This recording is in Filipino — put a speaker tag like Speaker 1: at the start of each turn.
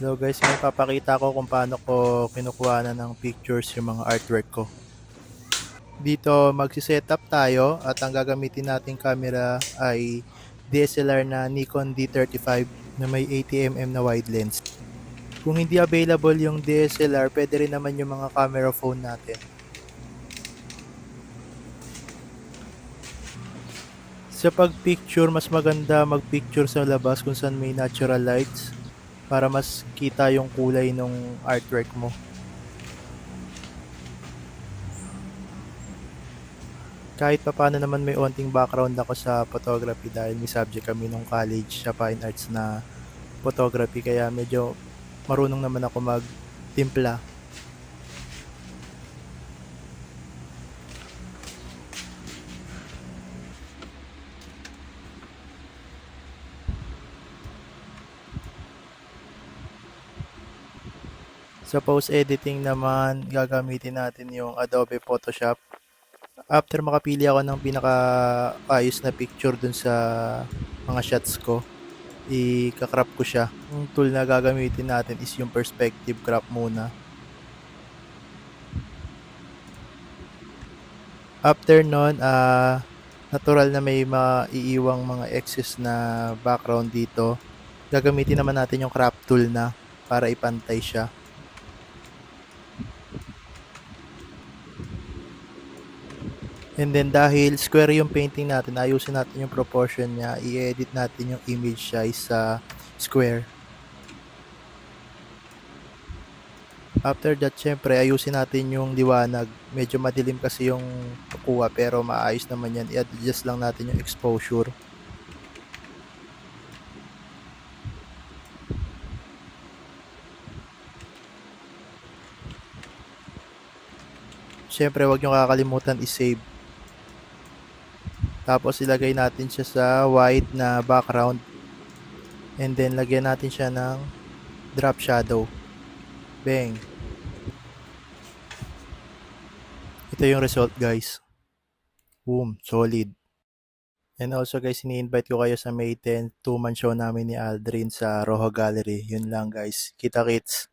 Speaker 1: Hello guys, may papakita ko kung paano ko kinukuha na ng pictures yung mga artwork ko. Dito magsi-setup tayo at ang gagamitin nating camera ay DSLR na Nikon D35 na may 80mm na wide lens. Kung hindi available yung DSLR, pwede rin naman yung mga camera phone natin. Sa pag-picture, mas maganda mag-picture sa labas kung saan may natural lights para mas kita yung kulay ng artwork mo. Kahit papaano naman may onting background ako sa photography dahil may subject kami nung college sa Fine Arts na photography kaya medyo marunong naman ako magtimpla. Sa post editing naman, gagamitin natin yung Adobe Photoshop. After makapili ako ng pinaka-ayos na picture dun sa mga shots ko, i-crop ko siya. Yung tool na gagamitin natin is yung perspective crop muna. After nun, natural na may maiiwang mga excess na background dito. Gagamitin naman natin yung crop tool na para ipantay siya. And then dahil square yung painting natin, ayusin natin yung proportion niya, i-edit natin yung image size sa square. After that, syempre, ayusin natin yung liwanag. Medyo madilim kasi yung kukuha pero maayos naman yan. I-adjust lang natin yung exposure. Syempre, wag nyo kakalimutan i-save. Tapos ilagay natin siya sa white na background. And then lagyan natin siya ng drop shadow. Bang! Ito yung result guys. Boom! Solid. And also guys, ini-invite ko kayo sa May 10, 2-man show namin ni Aldrin sa Rojo Gallery. Yun lang guys. Kita kits!